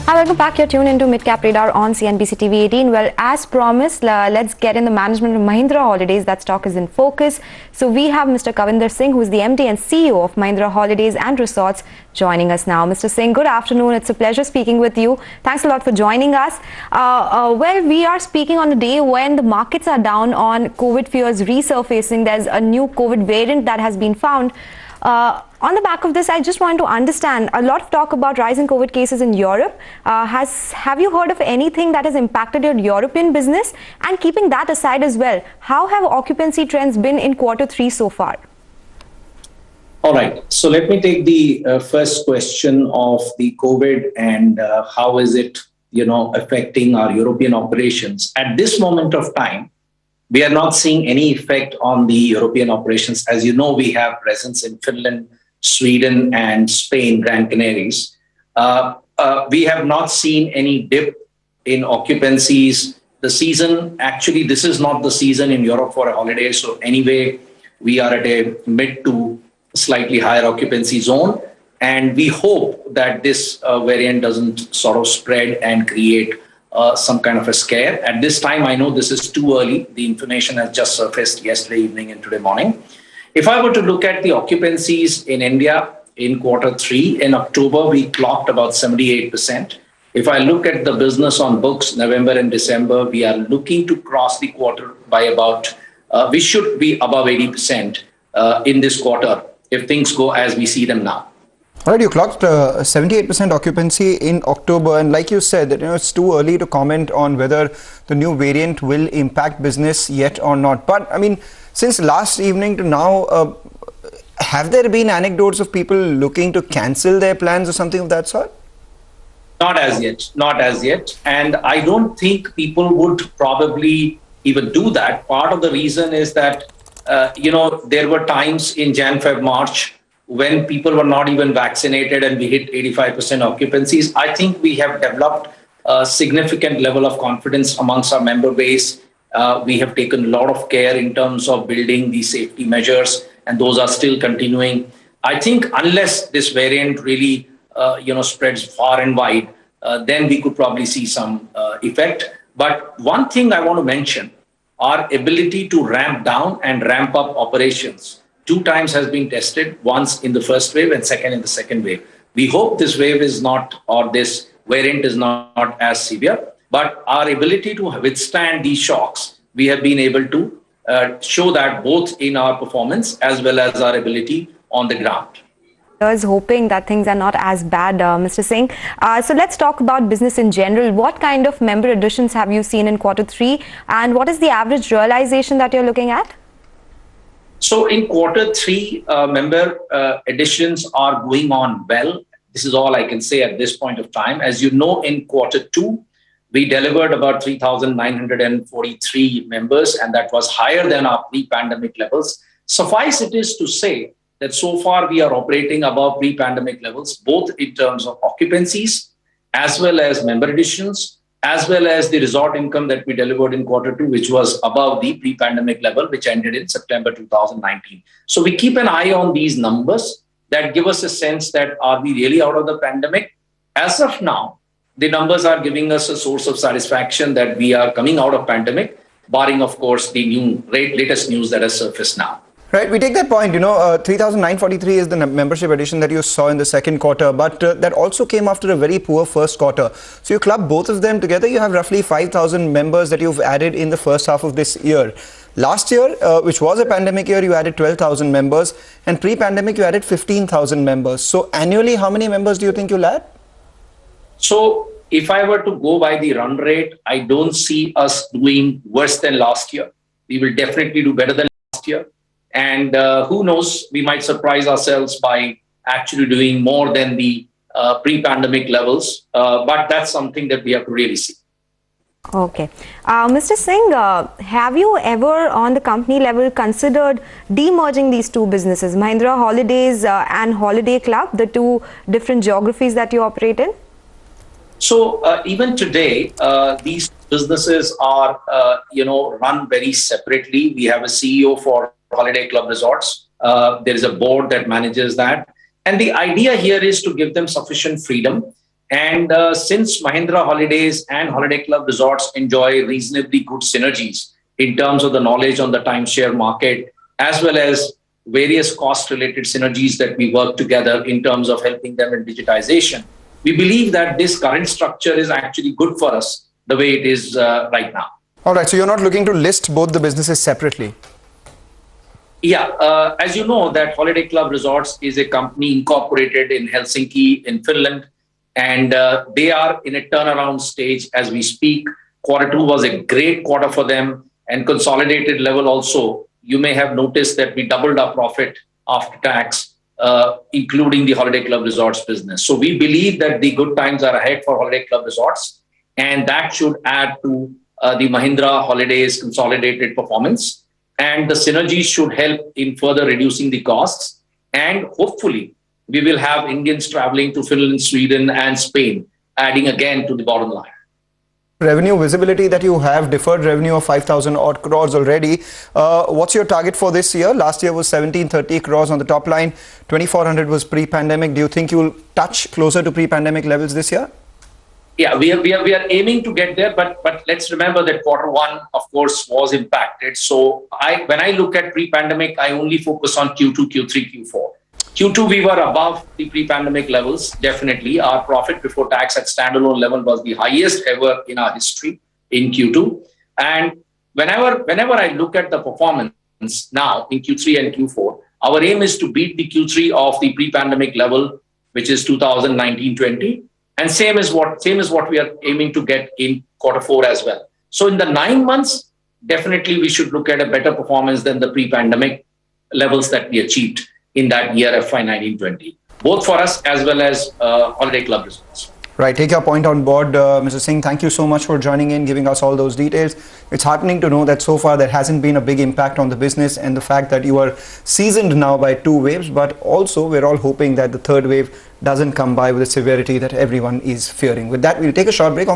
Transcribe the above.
Hi, welcome back. You're tuned into Midcap Radar on CNBC TV 18. Well, as promised, let's get in the management of Mahindra Holidays. That stock is in focus. So we have Mr. Kavinder Singh, who is the MD and CEO of Mahindra Holidays and Resorts, joining us now. Mr. Singh, good afternoon. It's a pleasure speaking with you. Thanks a lot for joining us. Well, we are speaking on a day when the markets are down on COVID fears resurfacing. There's a new COVID variant that has been found. On the back of this, I just want to understand a lot of talk about rising COVID cases in Europe. Have you heard of anything that has impacted your European business? And keeping that aside as well, how have occupancy trends been in Q3 so far? All right. So let me take the first question of the COVID and how is it, affecting our European operations. At this moment of time, we are not seeing any effect on the European operations. As you know, we have presence in Finland, Sweden, and Spain, Gran Canaries. We have not seen any dip in occupancies. The season, actually, this is not the season in Europe for a holiday. So anyway, we are at a mid to slightly higher occupancy zone. And we hope that this variant doesn't sort of spread and create some kind of a scare. At this time, I know this is too early. The information has just surfaced yesterday evening and today morning. If I were to look at the occupancies in India in Q3, in October, we clocked about 78%. If I look at the business on books, November and December, we are looking to cross the quarter by about, we should be above 80% in this quarter if things go as we see them now. All right, you clocked 78% occupancy in October, and like you said, that it's too early to comment on whether the new variant will impact business yet or not. But I mean, since last evening to now, have there been anecdotes of people looking to cancel their plans or something of that sort? Not as yet, not as yet. And I don't think people would probably even do that. Part of the reason is that, there were times in Jan, Feb, March when people were not even vaccinated and we hit 85% occupancies. I think we have developed a significant level of confidence amongst our member base. We have taken a lot of care in terms of building these safety measures, and those are still continuing. I think unless this variant really, spreads far and wide, then we could probably see some effect. But one thing I want to mention, our ability to ramp down and ramp up operations 2 times has been tested, once in the first wave and second in the second wave. We hope this wave is not, or this variant is not as severe, but our ability to withstand these shocks, we have been able to show that both in our performance as well as our ability on the ground. I was hoping that things are not as bad, Mr. Singh. So let's talk about business in general. What kind of member additions have you seen in Q3, and what is the average realization that you're looking at? So in Q3, member additions are going on well. This is all I can say at this point of time. As you know, in Q2, we delivered about 3,943 members, and that was higher than our pre-pandemic levels. Suffice it is to say that so far we are operating above pre-pandemic levels, both in terms of occupancies, as well as member additions, as well as the resort income that we delivered in Q2, which was above the pre-pandemic level, which ended in September 2019. So we keep an eye on these numbers that give us a sense that are we really out of the pandemic? As of now, the numbers are giving us a source of satisfaction that we are coming out of pandemic, barring, of course, the latest news that has surfaced now. Right, we take that point, 3,943 is the membership addition that you saw in the second quarter, but that also came after a very poor first quarter. So you club both of them together, you have roughly 5,000 members that you've added in the first half of this year. Last year, which was a pandemic year, you added 12,000 members, and pre-pandemic you added 15,000 members. So annually, how many members do you think you'll add? So if I were to go by the run rate, I don't see us doing worse than last year. We will definitely do better than last year. And who knows, we might surprise ourselves by actually doing more than the pre-pandemic levels. But that's something that we have to really see. Okay. Mr. Singh, have you ever on the company level considered demerging these two businesses, Mahindra Holidays and Holiday Club, the two different geographies that you operate in? So even today, these businesses are, run very separately. We have a CEO for Holiday Club Resorts. There is a board that manages that. And the idea here is to give them sufficient freedom And since Mahindra Holidays and Holiday Club Resorts enjoy reasonably good synergies in terms of the knowledge on the timeshare market, as well as various cost-related synergies that we work together in terms of helping them in digitization, we believe that this current structure is actually good for us the way it is right now. All right, so you're not looking to list both the businesses separately? Yeah, as you know, that Holiday Club Resorts is a company incorporated in Helsinki in Finland, and they are in a turnaround stage as we speak. Quarter 2 was a great quarter for them, and consolidated level also, you may have noticed that we doubled our profit after tax, including the Holiday Club Resorts business. So we believe that the good times are ahead for Holiday Club Resorts, and that should add to the Mahindra Holidays consolidated performance. And the synergies should help in further reducing the costs. And hopefully, we will have Indians traveling to Finland, Sweden, and Spain, adding again to the bottom line. Revenue visibility that you have, deferred revenue of 5,000 odd crores already. What's your target for this year? Last year was 1730 crores on the top line. 2,400 was pre-pandemic. Do you think you will touch closer to pre-pandemic levels this year? Yeah, we are aiming to get there, but let's remember that Q1, of course, was impacted. So when I look at pre-pandemic, I only focus on Q2, Q3, Q4. Q2, we were above the pre-pandemic levels, definitely. Our profit before tax at standalone level was the highest ever in our history in Q2. And whenever I look at the performance now in Q3 and Q4, our aim is to beat the Q3 of the pre-pandemic level, which is 2019-20. And same is what we are aiming to get in Q4 as well. So in the 9 months, definitely we should look at a better performance than the pre-pandemic levels that we achieved in that year FY19-20, both for us as well as Holiday Club Resorts. Right, take your point on board, Mr. Singh. Thank you so much for joining in, giving us all those details. It's heartening to know that so far there hasn't been a big impact on the business, and the fact that you are seasoned now by 2 waves, but also we're all hoping that the third wave doesn't come by with the severity that everyone is fearing. With that, we'll take a short break.